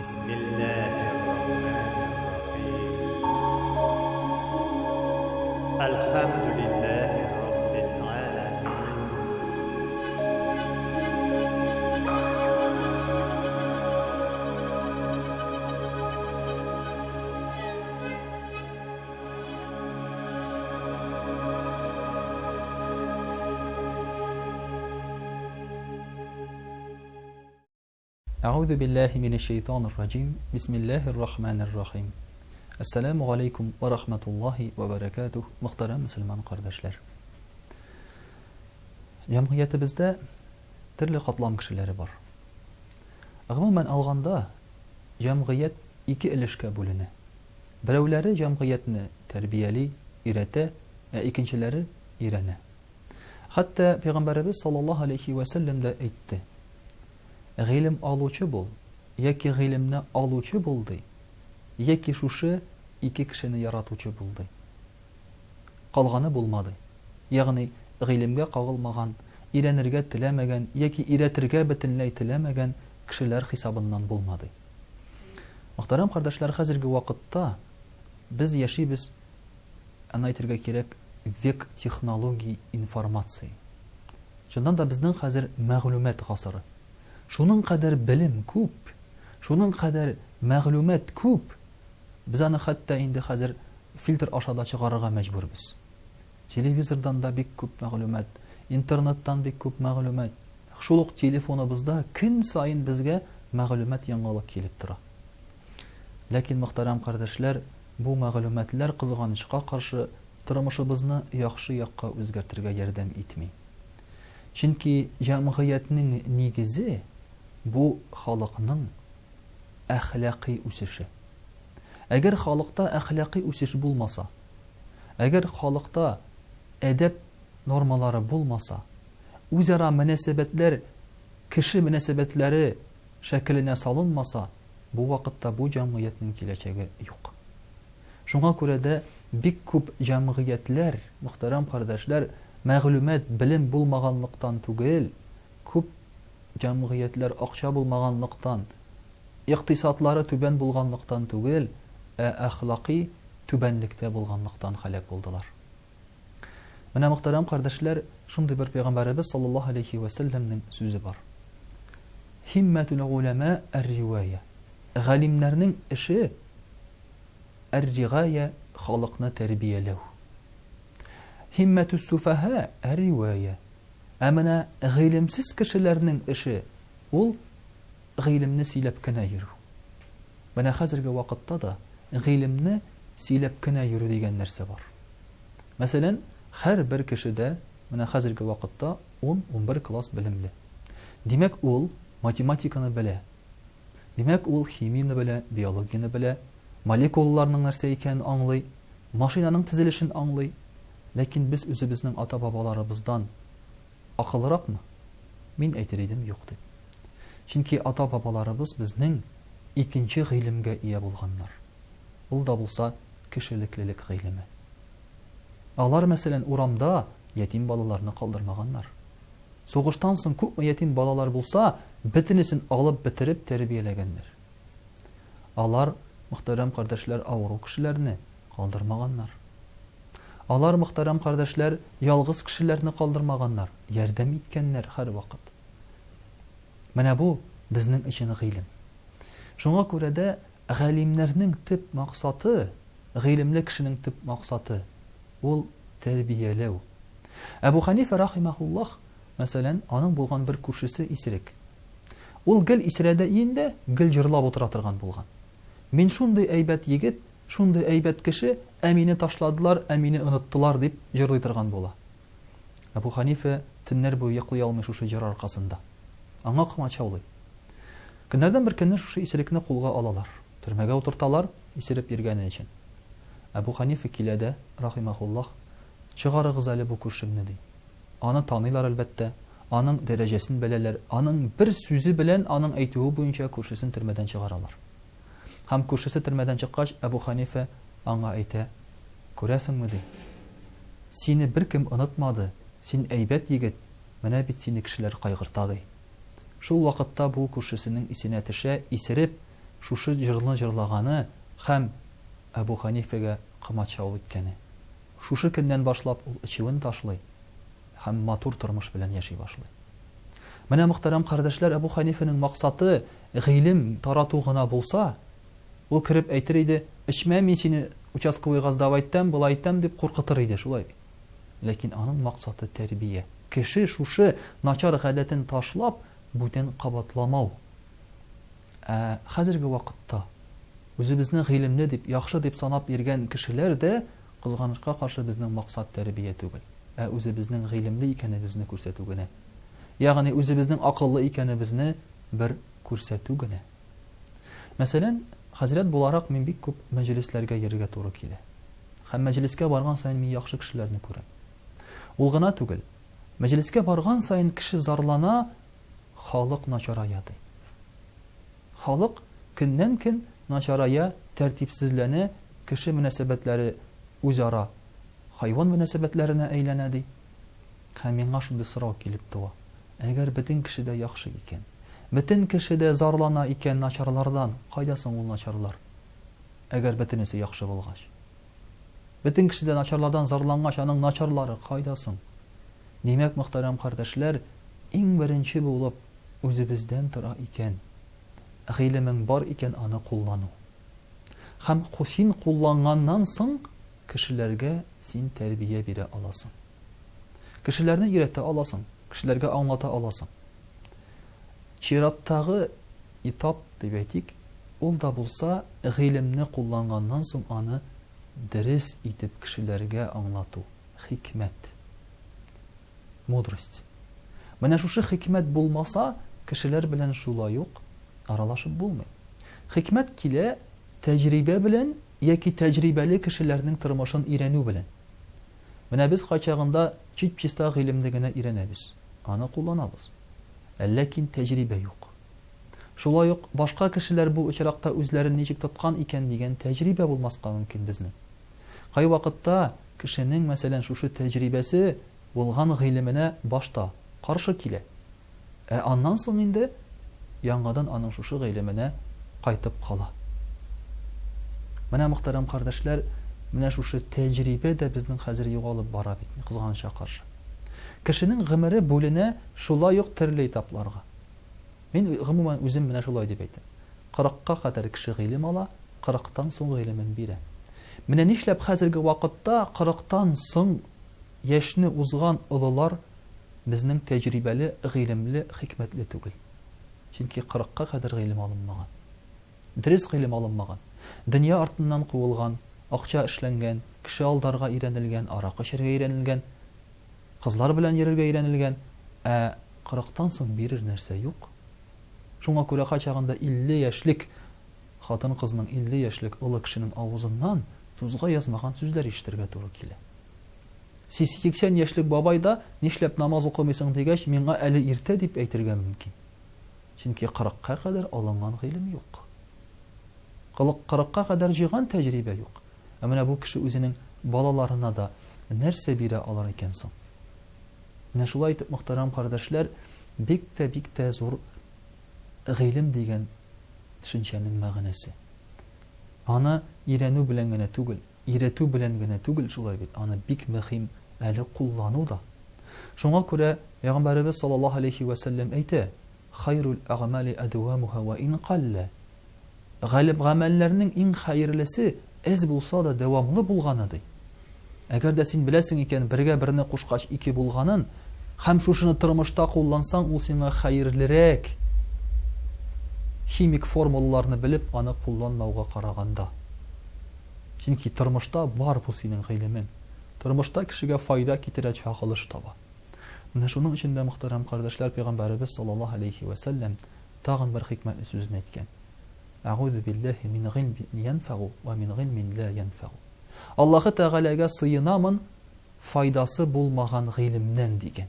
بسم الله الرحمن الرحيم الحمد لله رب العالمين أعوذ بالله من الشيطان الرجيم بسم الله الرحمن الرحيم Assalamu alaikum wa rahmatullahi wa barakatuh. Muhtaram Müslüman kardeşler. Cəmiyyətimizdə türlü qatlam kişiləri var. Ümumən alğanda cəmiyyət iki ilişkə bölünür. Birəvləri cəmiyyətini tərbiyəli, irətə və ikinciləri irənə. Hatta Peyğəmbərimiz sallallahu aleyhi və səlləm də aytdı. G'ilim aluvchi bo'l yoki g'ilimni oluvchi bo'ldi yoki shushi ikki kishini yaratuvchi bo'ldi. Qolgani bo'lmadi. Ya'ni g'ilimga qo'g'ilmagan, iranirga tilamagan yoki iratirga butunlay tilamagan kishilar hisobidan bo'lmadi. Muhtaram qardoshlar, hozirgi vaqtda biz yashaymiz, aytishga kerak, vek texnologiya informatsiya. Shundan da bizning hozir ma'lumot asri. Şunun kadar bilim ko'p, şunun kadar ma'lumot ko'p. Biz ana hatta endi hozir filtr aşağıda chiqarishga majburmiz. Televizordan da bek ko'p ma'lumot, internetdan bek ko'p ma'lumot. Shuluq telefonimizda kun sayin bizga ma'lumot yangilik kelib turadi. Lekin muhtaram qardoshlar, bu ma'lumotlar qizg'anishga qarshi turmushimizni yaxshi yoqqa o'zgartirishga yordam etmaydi. Chunki jamiyatning negizi bu xalqning axloqiy o'sishi. Agar xalqda axloqiy o'sish bo'lmasa, agar xalqda adab normalari bo'lmasa, o'zaro munosabatlar, kishi munosabatlari shaklina solinmasa, bu vaqtda bu jamiyatning kelajagi yo'q. Shunga ko'ra da bek ko'p jamiyatlar, muhtaram qardoshlar, ma'lumot, bilim bo'lmaganlikdan tugil, ko'p jamiyatlar aqcha bo'lmaganlikdan, iqtisodlari tuban bo'lganlikdan tugil, axloqiy tubanlikda bo'lganlikdan halok bo'ldilar. Mana muhtaram qardoshlar, shunday bir payg'ambarimiz sallallohu alayhi va sallamning so'zi bor. Himmatul ulama ar-riwaya. G'alimlarning ishi ar-riwaya, xalqni tarbiyalash. Himmatu sufaha ar-riwaya. Amana g'ilimsiz kishilarning ishi ul g'ilimni silab kina yuru. Mana hozirgi vaqtda da g'ilimni silab kina yuru degan narsa bor. Masalan, har bir kishida mana hozirgi vaqtda 10-11 klass bilimli. Demak, ul matematikani bila. Demak, ul ximiyani bila, biologiyani bila, molekulalarning narsa ekanini anglay, mashinaning tuzilishini anglay. Lekin biz o'zimizning ota-bobolarimizdan aqlliroqmi? Men aytar edim, yo'q deb. Chunki ota-bobolarimiz bizning ikkinchi g'ilimga ega bo'lganlar. Ul da bo'lsa kishiliklik g'ilimi. Ular masalan uramda yetim bolalarni qoldirmaganlar. So'g'ishdan so'ng ko'p yetim bolalar bo'lsa, bitinisini olib bitirib tarbiyalaganlar. Ular muhtaram qardoshlar, avro kishilarni qoldirmaganlar. Ular muhtaram qardoshlar, yolg'iz kishilarni qoldirmaganlar, yordam etganlar har vaqt. Mana bu bizning uchun g'ilim. Shunga ko'ra da g'alimlarning tip maqsadi, g'ilimli kishining tip maqsadi ul tarbiyalash. Abu Hanifa rahimahulloh masalan, onun bo'lgan bir kurshisi isrik. Ul gil israda endi gil jirlab o'tira turgan bo'lgan. Men shunday aybat yigit, shunday aybat kishi amini tashladılar, amini unuttular deb jirlay turgan bo'la. Abu Hanifa tunlar bo'yi yiqlay olmay shu jir orqasida. Аңа qamachawlay. Kunlardan bir kuni shu isrikni qo'lga olalar. Turmaga o'tirtalar, isirib yurgani uchun. Abu Hanifa keladi rahimahulloh, "Chiqarig'iz ali bu kurshimni" deydi. Onu tanıylar albatta, onun derecesini bilərlər, onun bir sözü bilən, onun aytığı boyunca kurşisini türmədən çıxaralar. Ham kurşisi türmədən çıxqaç, Abu Hanifa ona aytə, "Görəsinmi?" deyir. "Seni bir kim unutmadı, sen əybət yigit, mənə bit seni kişilər qayğırtadı." Şul vaqtda bu kurşisinin isinə tişə, isirib, шушы җырлы җырлаганы һәм Әбу Ханифәгә кыматчау иткәне. Шушы көннән башлап ул ичүен ташлый һәм матур тормыш белән яши башлый. Менә мөхтәрәм кардәшләр, Әбу Ханифаның максаты гыйлем тарату гына булса, ул кирип әйтер иде: "Ичмә, мин сине участковый газдап әйттем, булай әйттем" дип куркытыр иде, шулай. Ләкин аның максаты тәрбия. Кеше шушы начар гадәтен ташлап, бүтән кабатламау. Хәзерге вакытта үзебезне гыйлемле дип, яхшы дип санап йөргән кешеләр дә кызганычка каршы безнең максат тәрбия түгел. Үзебезнең гыйлемле икәнебезне күрсәтү генә. Ягъни үзебезнең акыллы икәнебезне бер күрсәтү генә. Мәсәлән, хәзрәт буларак мин бик күп мәҗлесләргә йөрергә туры килә. Һәм мәҗлескә барган саен мин яхшы кешеләрне күрәм. Ул гына түгел. Мәҗлескә барган саен кеше зарлана, халык начарая ди. Халык көннән-көн начарая, тәртипсезләнә, кеше мөнәсәбәтләре үзара хайван мөнәсәбәтләренә әйләнә ди. Һәм миңа шундый сорау килеп туа. Әгәр бөтен кеше дә яхшы икән, бөтен кеше дә зарлана икән начарлардан, кайда соң ул начарлар? Әгәр бөтенесе яхшы булгач. Бөтен кеше дә начарлардан зарлангач, аның начарлары кайда соң? Димәк, мөхтәрәм кардәшләр, иң беренче булып үзебездән тора икән. Гыйлемең бар икән, аны куллану. Һәм син кулланганнан соң кешеләргә син тәрбия бирә аласың. Кешеләрне өйрәтә аласың, кешеләргә аңлата аласың. Чираттагы этап дип әйтик, ул да булса гыйлемне кулланганнан соң аны дөрес итеп кешеләргә аңлату, хикмәт, мудрость. Менә шушы хикмәт булмаса, кешеләр белән шулай ук аралашып булмый. Хикмәт килә тәҗрибә белән яки тәҗрибәле кешеләрнең тормышын өйрәнү белән. Менә без кайчагында чиста гыйлемне генә өйрәнәбез, аны кулланабыз. Ләкин тәҗрибә юк. Шулай ук башка кешеләр бу очракта үзләрен ничек тоткан икән дигән тәҗрибә булмаска мөмкин безнең. Кай вакытта кешенең мәсәлән шушы тәҗрибәсе булган гыйлеменә башта каршы килә. Аннан соң инде яңадан аның шушы гыйлеменә кайтып кала. Менә мөхтәрәм кардәшләр, менә шушы тәҗрибә дә безнең хәзер югалып бара бит, кызганычка каршы. Кешенең гомере бүленә шулай ук төрле этапларга. Мин гомумән үзем менә шулай дип әйтәм. 40-ка кадәр кеше гыйлем ала, 40-тан соң гыйлемен бирә. Менә нишләп хәзерге вакытта 40-тан соң яшьне узган олылар безнең тәҗрибәле, гыйлемле, хикмәтле түгел. Чөнки 40-ка кадәр гыйлем алынмаган. Дөрес гыйлем алынмаган. Дөнья артыннан куылган, акча эшләнгән, кеше алдарга өйрәнелгән, аракы эчәргә өйрәнелгән, кызлар белән йөрергә өйрәнелгән, 40-тан соң бирер нәрсә юк. Шуңа күрә кайчагында 50 яшьлек хатын кызның 50 яшьлек улы кешенең авызыннан тузга язмаган сүзләр ишетергә туры килә. 80 яшьлек бабай да нишләп намаз укымыйсың дигәч, миңа әле иртә дип әйтергә мөмкин. Чөнки 40-ка кадәр алынган гыйлем юк. 40-ка кадәр җыйган тәҗрибә юк. Менә бу кеше үзенең балаларына да нәрсә бирә алар икән соң? Менә шулай итеп, мөхтәрәм кардәшләр, бик тә зур гыйлем дигән төшенчәнең мәгънәсе. Аны өйрәнү белән генә түгел, өйрәтү белән генә түгел, шулай бит. Аны бик мөһим әле куллану да. Шуңа күрә Пәйгамбәрбез саллаллаһу алейхи ва саллям әйтә: "Хайрул аъмали адвамуха ва ин қалла." Гамәлләрнең иң хәерлесе әз булса да дәвамлы булганы ди. Әгәр дә син беләсең икән, бергә берне кушкач 2 булганын, һәм шушыны тормышта куллансаң, ул сиңа хәерлерәк. Химик формулаларны белеп, аны кулланмауга караганда. Чөнки тормышта бар бу синең гыйлемең. Тормышта кешегә файда китерә чагылыш таба. Менә шуның өчен дә, мөхтәрәм кардәшләр, Пәйгамбәрбез саллаллаһу алейхи ва саллям тагын бер хикмәтле сүзне әйткән. Аъузу биллаһи мин гыльмин янфагу ва мин гыльмин ла янфагу. Аллаһы Тәгаләгә сыйынамын файдасы булмаган гыйлемнән дигән.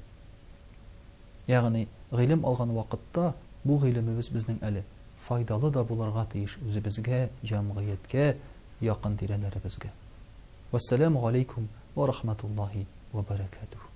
Ягъни гыйлем алган вакытта бу гыйлемебез безнең әле файдалы да булырга тиеш үзебезгә, җәмгыятькә, якын тирәләребезгә. Вассаламу алейкум ва рахматуллаһи ва баракатуһ.